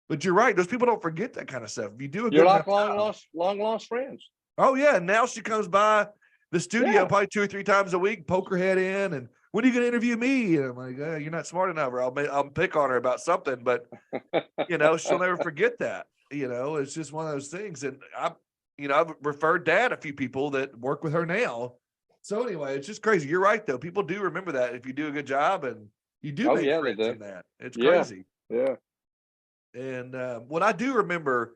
but you're right. Those people don't forget that kind of stuff. If you do a You're good like enough job. long lost friends. Oh yeah. And now she comes by the studio Yeah. probably 2 or 3 times a week, poke her head in, and when are you going to interview me? And I'm like, you're not smart enough, or I'll pick on her about something, but she'll never forget that. It's just one of those things. And I've referred Dad a few people that work with her now. So anyway, it's just crazy. You're right though. People do remember that if you do a good job, and you do Oh make yeah, they friends do. in that. It's Yeah. crazy. Yeah. And what I do remember,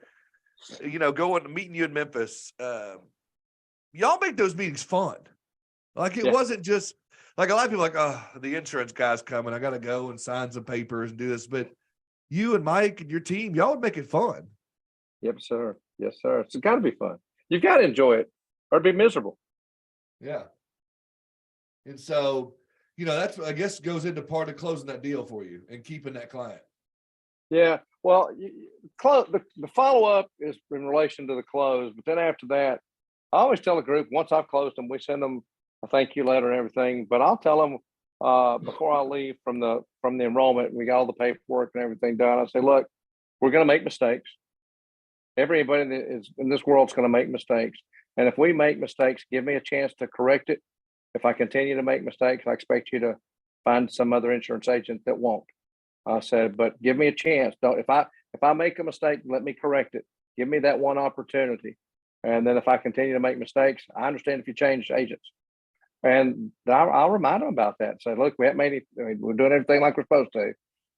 going to meeting you in Memphis, y'all make those meetings fun. Like it Yeah. wasn't just like a lot of people like, oh, the insurance guy's coming. I got to go and sign some papers and do this. But you and Mike and your team, y'all would make it fun. Yep, sir. Yes, sir. It's got to be fun. You've got to enjoy it or be miserable. Yeah. And so, that's, I guess, goes into part of closing that deal for you and keeping that client. Yeah. Well, the follow up is in relation to the close, but then after that, I always tell a group once I've closed them, we send them a thank you letter and everything. But I'll tell them before I leave from the enrollment, we got all the paperwork and everything done. I say, look, we're going to make mistakes. Everybody that is in this world is going to make mistakes, and if we make mistakes, give me a chance to correct it. If I continue to make mistakes, I expect you to find some other insurance agent that won't. I said, but give me a chance. Don't if I make a mistake, let me correct it. Give me that one opportunity. And then if I continue to make mistakes, I understand if you change agents. And I'll remind them about that. Say, look, we haven't made any, we're doing everything like we're supposed to.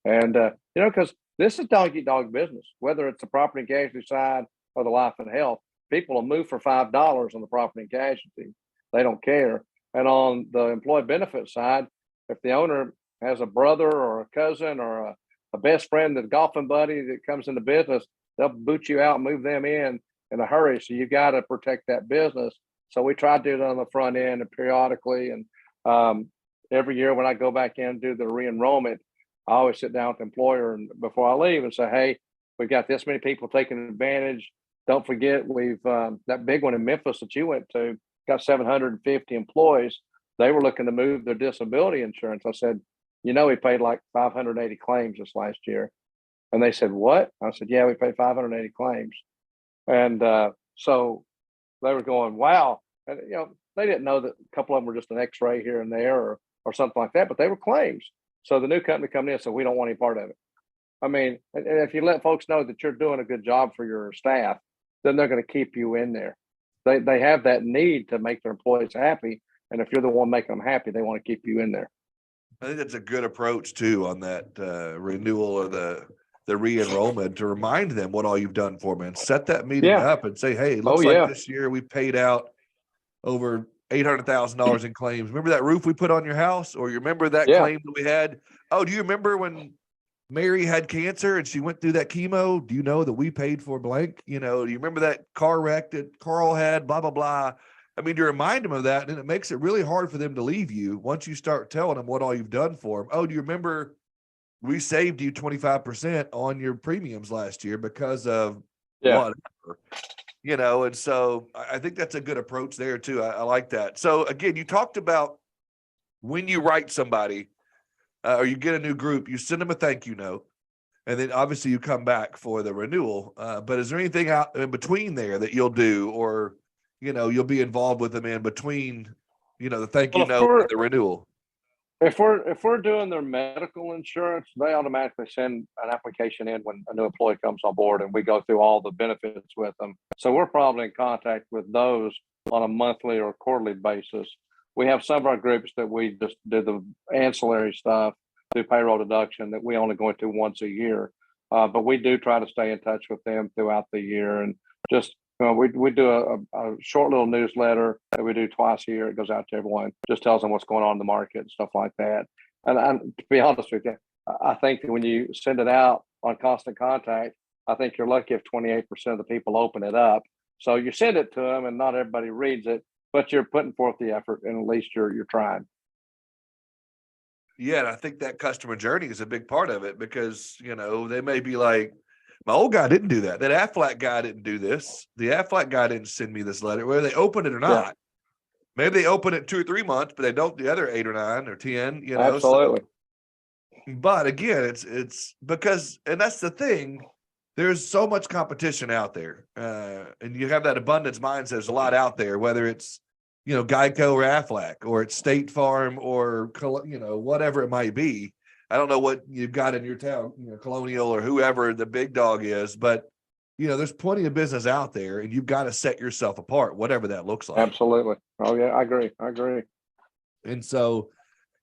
And because this is dog eat dog business, whether it's the property and casualty side or the life and health, people will move for $5 on the property and casualty. They don't care. And on the employee benefit side, if the owner has a brother or a cousin or a best friend, that golfing buddy that comes into business, they'll boot you out and move them in a hurry. So you got to protect that business. So we try to do it on the front end and periodically. And every year when I go back in and do the re-enrollment, I always sit down with the employer and before I leave and say, hey, we've got this many people taking advantage. Don't forget, we've that big one in Memphis that you went to got 750 employees. They were looking to move their disability insurance. I said, we paid like 580 claims this last year. And they said, what? I said, yeah, we paid 580 claims. And so they were going, wow. And, they didn't know that a couple of them were just an x-ray here and there or something like that, but they were claims. So the new company coming in said, we don't want any part of it. I mean, and if you let folks know that you're doing a good job for your staff, then they're going to keep you in there. They have that need to make their employees happy. And if you're the one making them happy, they want to keep you in there. I think that's a good approach too on that renewal or the re-enrollment, to remind them what all you've done for them and set that meeting up and say, hey, it looks like this year we paid out over $800,000 in claims. Remember that roof we put on your house? Or you remember that claim that we had? Oh, do you remember when Mary had cancer and she went through that chemo? Do you know that we paid for blank? Do you remember that car wreck that Carl had, blah, blah, blah. I mean, to remind them of that, and it makes it really hard for them to leave you once you start telling them what all you've done for them. Oh, do you remember we saved you 25% on your premiums last year because of whatever, and so I think that's a good approach there too. I like that. So again, you talked about when you write somebody or you get a new group, you send them a thank you note, and then obviously you come back for the renewal. But is there anything out in between there that you'll do, or, you'll be involved with them in between, the thank you note and the renewal? If we're doing their medical insurance, they automatically send an application in when a new employee comes on board, and we go through all the benefits with them. So we're probably in contact with those on a monthly or quarterly basis. We have some of our groups that we just do the ancillary stuff, do payroll deduction, that we only go into once a year. But we do try to stay in touch with them throughout the year, and just we do a short little newsletter that we do twice a year. It goes out to everyone, just tells them what's going on in the market and stuff like that. And to be honest with you, I think that when you send it out on Constant Contact, I think you're lucky if 28% of the people open it up. So you send it to them, and not everybody reads it, but you're putting forth the effort, and at least you're trying. Yeah, and I think that customer journey is a big part of it, because they may be like, my old guy didn't do that. That Aflac guy didn't do this. The Aflac guy didn't send me this letter, whether they open it or not. Maybe they open it 2 or 3 months, but they don't the other 8 or 9 or 10, Absolutely. So, but again, it's because, and that's the thing, there's so much competition out there. And you have that abundance mindset. There's a lot out there, whether it's, Geico or Aflac, or it's State Farm, or, whatever it might be. I don't know what you've got in your town, Colonial or whoever the big dog is, but there's plenty of business out there, and you've got to set yourself apart, whatever that looks like. Absolutely. Oh yeah, I agree. And so,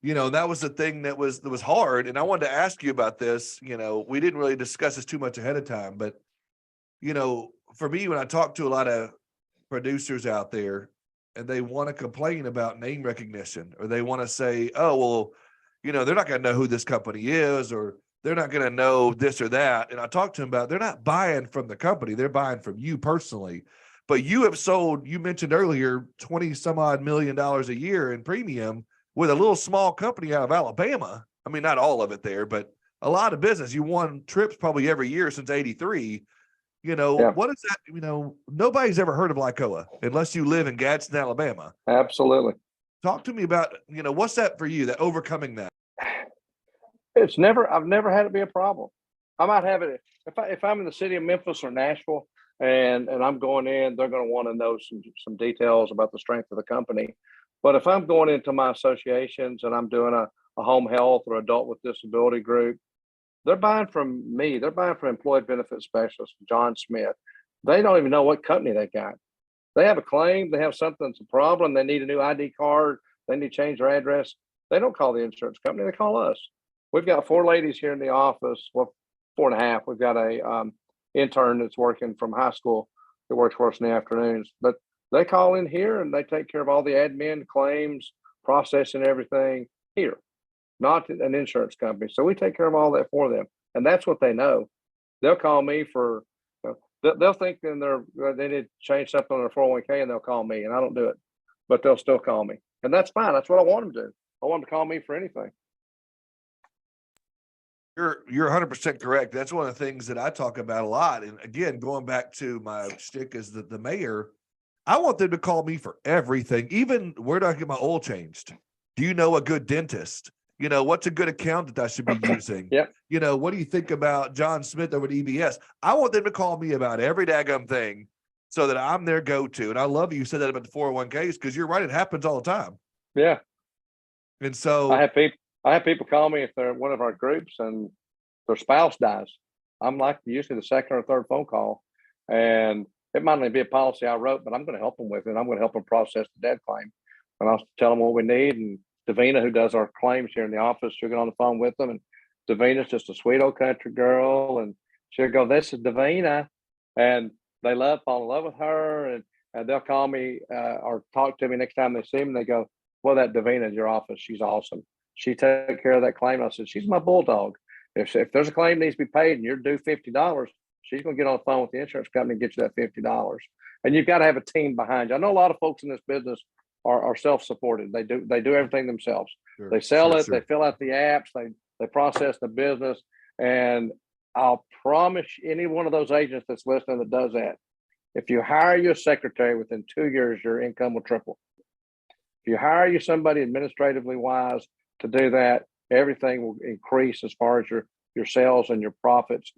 that was the thing that was hard. And I wanted to ask you about this. We didn't really discuss this too much ahead of time, but for me, when I talk to a lot of producers out there, and they want to complain about name recognition, or they want to say, oh, well, they're not going to know who this company is, or they're not going to know this or that. And I talked to them about, they're not buying from the company, they're buying from you personally. But you have sold, you mentioned earlier, 20 some odd $1 million a year in premium with a little small company out of Alabama. I mean, not all of it there, but a lot of business. You won trips probably every year since '83. What is that? Nobody's ever heard of Lycoa unless you live in Gadsden, Alabama. Absolutely. Talk to me about, what's that for you, that overcoming that? I've never had it be a problem. I might have it if I'm in the city of Memphis or Nashville, and I'm going in, they're going to want to know some details about the strength of the company. But if I'm going into my associations and I'm doing a home health or adult with disability group, they're buying from me. They're buying from employee benefit specialist, Jon Smyth. They don't even know what company they got. They have a claim, they have something that's a problem, they need a new ID card, they need to change their address. They don't call the insurance company, they call us. We've got 4 ladies here in the office, well, 4 and a half. We've got a intern that's working from high school that works for us in the afternoons. But they call in here and they take care of all the admin, claims, processing, everything here, not an insurance company. So we take care of all that for them. And that's what they know. They'll call me for, they'll think they need to change something on their 401k, and they'll call me, and I don't do it, but they'll still call me. And that's fine. That's what I want them to do. I want them to call me for anything. You're 100% correct. That's one of the things that I talk about a lot. And again, going back to my shtick as the mayor, I want them to call me for everything. Even, where do I get my oil changed? Do you know a good dentist? What's a good accountant I should be using? Yep. What do you think about Jon Smyth over at EBS? I want them to call me about every daggum thing, so that I'm their go-to. And I love you said that about the 401ks, because you're right. It happens all the time. Yeah. And so I have people call me if they're in one of our groups and their spouse dies. I'm like usually the second or third phone call, and It might not be a policy I wrote, but I'm going to help them with it. I'm going to help them process the death claim. And I'll tell them what we need. And Davina, who does our claims here in the office, she'll get on the phone with them. And Davina's just a sweet old country girl. And she'll go, "This is Davina." And they fall in love with her. And they'll call me or talk to me next time they see me. And they go, "Well, that Davina in your office, she's awesome. She took care of that claim." I said, "She's my bulldog. If there's a claim that needs to be paid and you're due $50, she's going to get on the phone with the insurance company and get you that $50. And you've got to have a team behind you. I know a lot of folks in this business are self-supported. They do everything themselves. Sure, they sell sure, it. sure. They fill out the apps. They process the business. And I'll promise any one of those agents that's listening that does that, if you hire your secretary within 2 years, your income will triple. If you hire you somebody administratively wise to do that, everything will increase as far as your sales and your profits.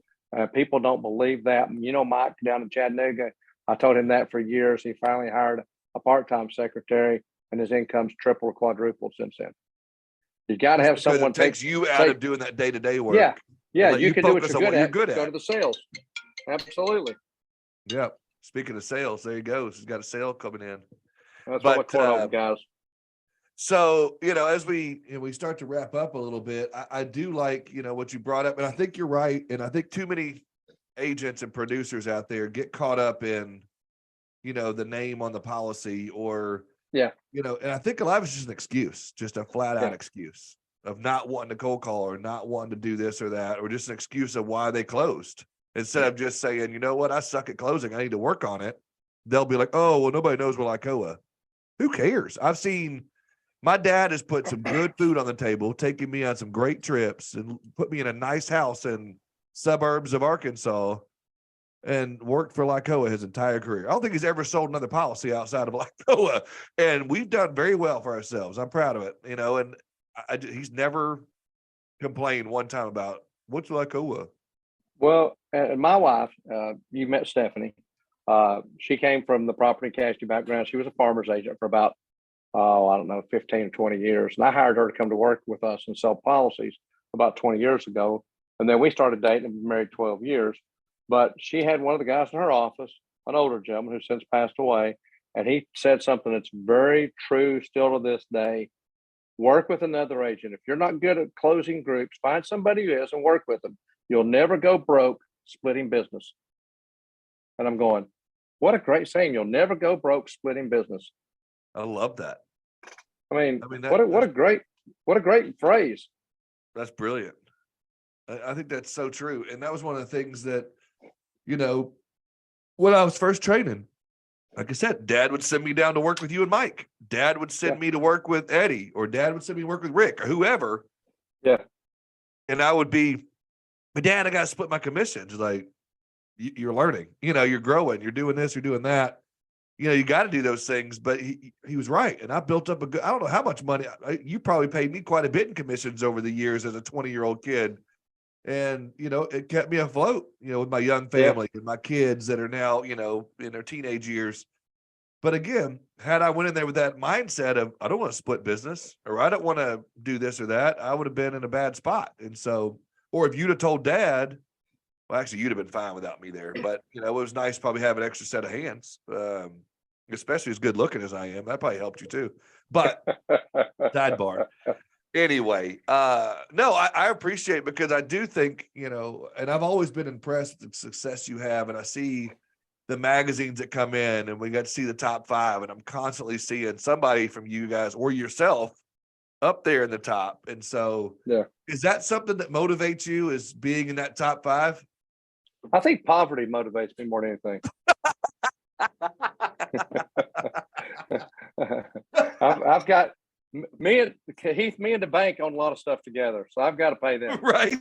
People don't believe that. You know, Mike down in Chattanooga, I told him that for years. He finally hired a part-time secretary, and his income's tripled or quadrupled since then. You got to have someone it takes you out of doing that day-to-day work. Yeah, you can do what you're good at. Go to the sales. Absolutely. Yeah. Speaking of sales, there you go. She's got a sale coming in. That's what we're calling over, guys. So, as we start to wrap up a little bit, I do like, what you brought up, and I think you're right. And I think too many agents and producers out there get caught up in, the name on the policy or, and I think a lot of it's just an excuse, just a flat out excuse of not wanting to cold call or not wanting to do this or that, or just an excuse of why they closed instead of just saying, "You know what, I suck at closing. I need to work on it." They'll be like, "Oh, well, nobody knows we're Lycoa." Who cares? I've seen. My dad has put some good food on the table, taking me on some great trips, and put me in a nice house in suburbs of Arkansas, and worked for Lycoa his entire career. I don't think he's ever sold another policy outside of Lycoa, and we've done very well for ourselves. I'm proud of it, and he's never complained one time about what's Lycoa. Well, and my wife, you met Stephanie. She came from the property casualty background. She was a farmer's agent for about 15 or 20 years. And I hired her to come to work with us and sell policies about 20 years ago. And then we started dating and been married 12 years. But she had one of the guys in her office, an older gentleman who since passed away. And he said something that's very true still to this day. Work with another agent. If you're not good at closing groups, find somebody who is and work with them. You'll never go broke splitting business. And I'm going, what a great saying. You'll never go broke splitting business. I love that. I mean what a great phrase. That's brilliant. I think that's so true. And that was one of the things that, when I was first training, like I said, Dad would send me down to work with you and Mike. Dad would send me to work with Eddie, or Dad would send me to work with Rick or whoever. Yeah. And I would be, but Dad, I got to split my commissions. Like, you're learning, you're growing, you're doing this, you're doing that. You got to do those things, but he was right. And I built up I don't know how much money. You probably paid me quite a bit in commissions over the years as a 20-year-old kid. And, it kept me afloat, with my young family and my kids that are now, in their teenage years. But again, had I went in there with that mindset of, I don't want to split business, or I don't want to do this or that, I would have been in a bad spot. And so, or if you'd have told Dad, well, actually, you'd have been fine without me there. But, it was nice to probably have an extra set of hands, especially as good looking as I am. That probably helped you too. But sidebar. Anyway, no, I appreciate it, because I do think, and I've always been impressed with the success you have. And I see the magazines that come in, and we got to see the top 5. And I'm constantly seeing somebody from you guys or yourself up there in the top. And so, is that something that motivates you, is being in that top 5? I think poverty motivates me more than anything. I've got me and the bank on a lot of stuff together, so I've got to pay them. Right.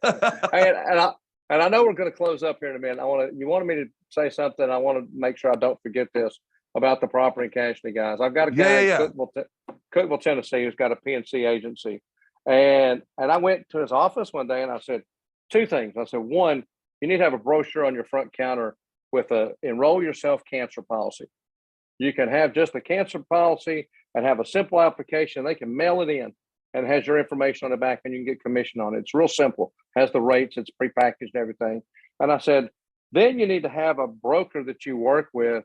and I know we're going to close up here in a minute. You wanted me to say something. I want to make sure I don't forget this about the property and casualty guys. I've got a guy in Cookeville, Tennessee, who's got a PNC agency, and I went to his office one day and I said 2 things. I said, 1, you need to have a brochure on your front counter with a enroll yourself cancer policy. You can have just a cancer policy and have a simple application. They can mail it in and it has your information on the back, and you can get commission on it. It's real simple. Has the rates, it's prepackaged and everything. And I said, Then you need to have a broker that you work with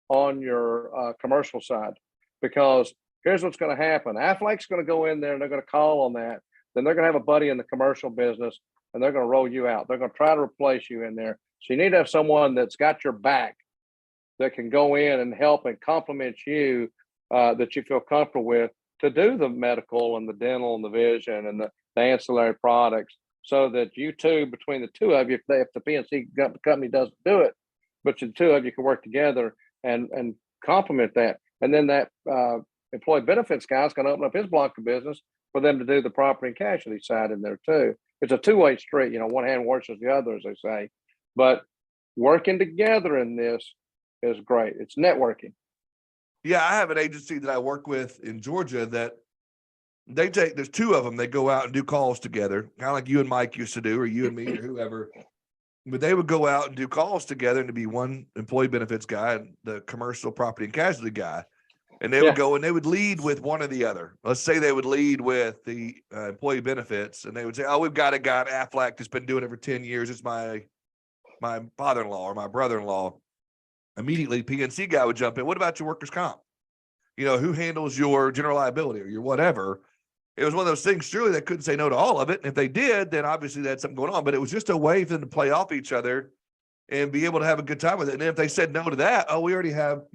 on your commercial side, because here's what's going to happen. Aflac's going to go in there and they're going to call on that. Then they're going to have a buddy in the commercial business and they're going to roll you out. They're going to try to replace you in there. So you need to have someone that's got your back that can go in and help and complement you, that you feel comfortable with, to do the medical and the dental and the vision and the ancillary products, so that you two, between the two of you, if the PNC company doesn't do it, but the two of you can work together and complement that. And then that employee benefits guy is going to open up his block of business for them to do the property and casualty side in there too. It's a two-way street, one hand washes the other, as they say. But working together in this is great. It's networking. Yeah, I have an agency that I work with in Georgia that there's two of them. They go out and do calls together, kind of like you and Mike used to do, or you and me, or whoever. But they would go out and do calls together, and to be one employee benefits guy and the commercial property and casualty guy. And they would go and they would lead with one or the other. Let's say they would lead with the employee benefits, and they would say, "Oh, we've got a guy at Aflac that's been doing it for 10 years. It's my father-in-law or my brother-in-law." Immediately, PNC guy would jump in. "What about your workers' comp? Who handles your general liability or your whatever?" It was one of those things. Surely they couldn't say no to all of it. And if they did, then obviously they had something going on. But it was just a way for them to play off each other and be able to have a good time with it. And if they said no to that, "Oh, we already have,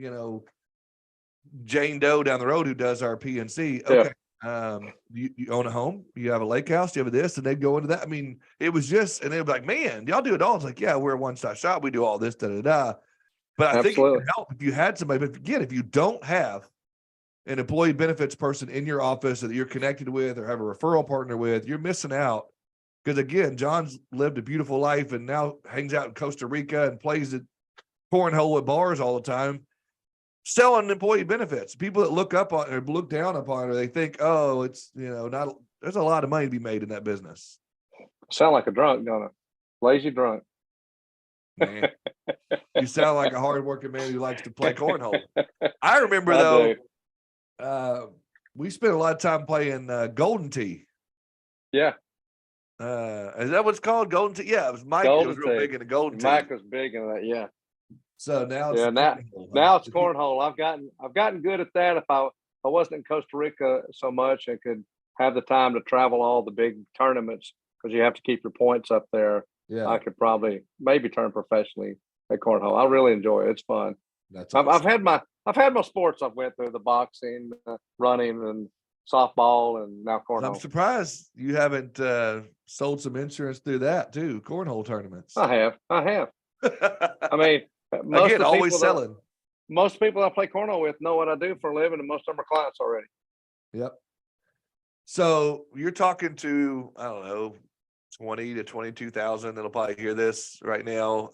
Jane Doe down the road who does our PNC." Okay. Yeah. You own a home, you have a lake house, you have this, and they'd go into that. I mean, it was just, and they'd be like, "Man, y'all do it all." It's like, "Yeah, we're a one-stop shop. We do all this, da da da." But I think it would help if you had somebody. But again, if you don't have an employee benefits person in your office that you're connected with or have a referral partner with, you're missing out. Because again, John's lived a beautiful life and now hangs out in Costa Rica and plays at cornhole at bars all the time, selling employee benefits. People that look up on or look down upon, or they think, "Oh, it's not." There's a lot of money to be made in that business. Sound like a drunk, don't it? Lazy drunk. Man, you sound like a hardworking man who likes to play cornhole. I remember we spent a lot of time playing Golden Tee. Yeah. Is that what it's called? Golden Tee? Yeah, it was Mike. It was real big in the Golden Tee. Mike was big in that, yeah. So now it's now it's cornhole. I've gotten good at that. If I wasn't in Costa Rica so much, I could have the time to travel all the big tournaments, because you have to keep your points up there. Yeah, I could probably maybe turn professionally at cornhole. I really enjoy it. It's fun. That's awesome. I've had my sports. I've went through the boxing, running, and softball, and now cornhole. I'm surprised you haven't sold some insurance through that too. Cornhole tournaments. I have. I mean, again, always selling. Most people I play cornhole with know what I do for a living, and most of them are clients already. Yep. So you're talking to, I don't know, 20 to 22,000 that'll probably hear this right now.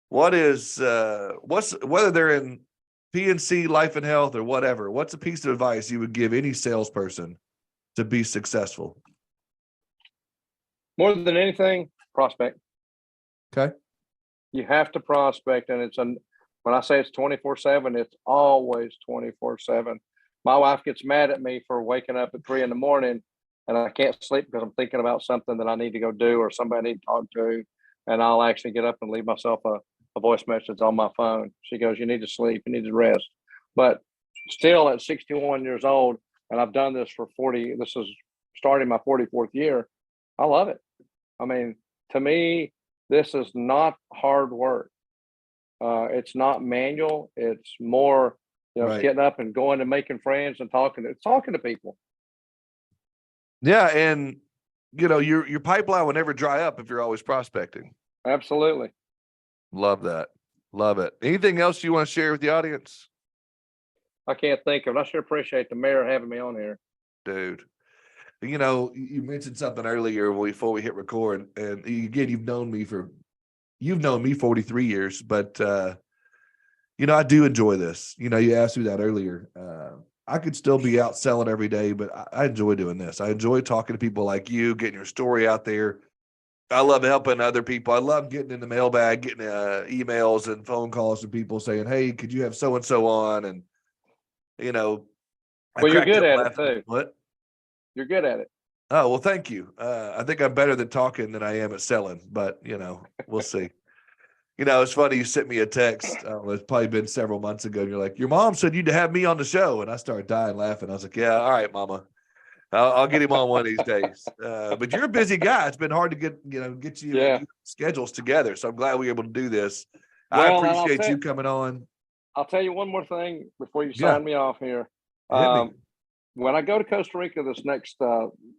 Whether they're in PNC, life and health, or whatever, what's a piece of advice you would give any salesperson to be successful? More than anything, prospect. Okay. You have to prospect, and when I say it's 24/7, it's always 24/7. My wife gets mad at me for waking up at 3 a.m. and I can't sleep because I'm thinking about something that I need to go do or somebody I need to talk to. And I'll actually get up and leave myself a voice message on my phone. She goes, "You need to sleep, you need to rest." But still at 61 years old, and I've done this for 40, this is starting my 44th year. I love it. I mean, to me, this is not hard work. It's not manual. It's more, right, getting up and going and making friends and talking to people. Yeah, and your pipeline will never dry up if you're always prospecting. Absolutely. Love that. Love it. Anything else you want to share with the audience? I can't think of it. I sure appreciate the mayor having me on here. Dude, you mentioned something earlier before we hit record, and again, you've known me 43 years, but I do enjoy this. You asked me that earlier. I could still be out selling every day, but I enjoy doing this. I enjoy talking to people like you, getting your story out there. I love helping other people. I love getting in the mailbag, getting emails and phone calls from people saying, "Hey, could you have so-and-so on?" And, well, you're good at it too. What? You're good at it. Oh, well, thank you. I think I'm better than talking than I am at selling, but we'll see. You know, it's funny. You sent me a text. It's probably been several months ago. And you're like, your mom said you'd have me on the show. And I started dying laughing. I was like, yeah, all right, mama. I'll get him on one of these days. But you're a busy guy. It's been hard to get you schedules together. So I'm glad we were able to do this. I Well, appreciate you coming on. I'll tell you one more thing before you Yeah. sign me off here. Hit me. When I go to Costa Rica this next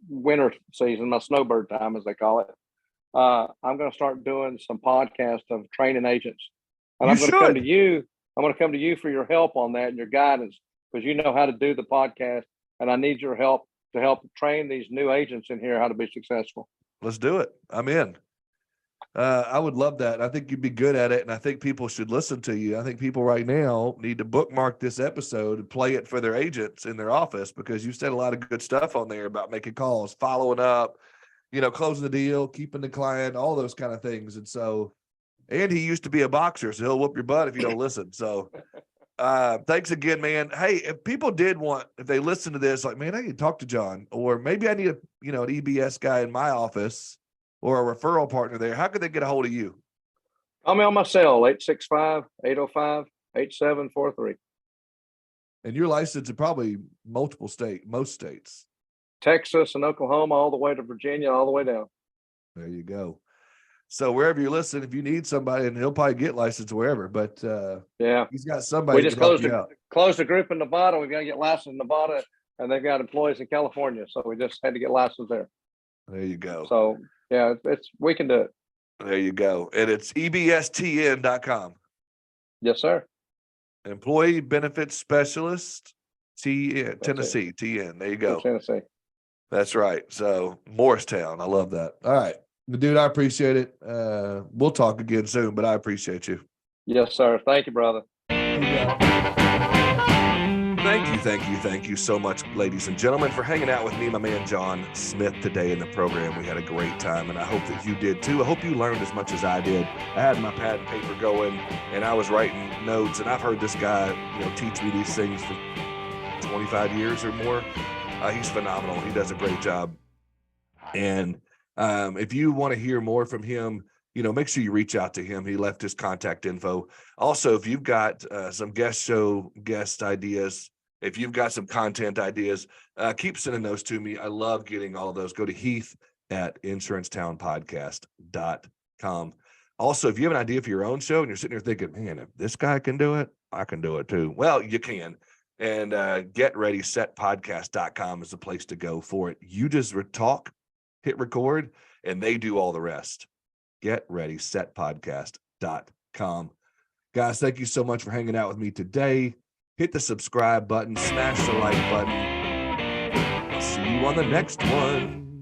winter season, my snowbird time, as they call it, I'm going to start doing some podcasts of training agents. And I'm going to come to you. I'm going to come to you for your help on that and your guidance, because you know how to do the podcast. And I need your help to help train these new agents in here how to be successful. Let's do it. I'm in. I would love that. I think you'd be good at it, and I think people should listen to you. I think people right now need to bookmark this episode and play it for their agents in their office, because you said a lot of good stuff on there about making calls, following up, closing the deal, keeping the client, all those kind of things. And so, and he used to be a boxer, so he'll whoop your butt if you don't listen. So thanks again, man. Hey, if people if they listen to this, like, man, I need to talk to Jon, or maybe I need an EBS guy in my office or a referral partner there, how could they get a hold of you? Call me on my cell, 865-805-8743. And you're licensed in probably most states. Texas and Oklahoma, all the way to Virginia, all the way down. There you go. So wherever you listen, if you need somebody, and he'll probably get licensed wherever, but he's got somebody. We just closed a group in Nevada. We've got to get licensed in Nevada, and they've got employees in California. So we just had to get licensed there. There you go. So yeah, we can do it. There you go. And it's ebstn.com. Yes, sir. Employee Benefits Specialist, Tennessee, TN. There you go. Tennessee. That's right. So Morristown. I love that. All right. Dude, I appreciate it. We'll talk again soon, but I appreciate you. Yes, sir. Thank you, brother. Thank you so much, ladies and gentlemen, for hanging out with me, my man Jon Smyth, today in the program. We had a great time, and I hope that you did too. I hope you learned as much as I did. I had my pad and paper going, and I was writing notes, and I've heard this guy, teach me these things for 25 years or more. He's phenomenal. He does a great job. And if you want to hear more from him, make sure you reach out to him. He left his contact info. Also, if you've got some guest ideas, if you've got some content ideas, keep sending those to me. I love getting all of those. Go to heath@insurancetownpodcast.com. Also, if you have an idea for your own show and you're sitting there thinking, man, if this guy can do it, I can do it too. Well, you can. And getreadysetpodcast.com is the place to go for it. You just talk, hit record, and they do all the rest. getreadysetpodcast.com. Guys, thank you so much for hanging out with me today. Hit the subscribe button, smash the like button. I'll see you on the next one.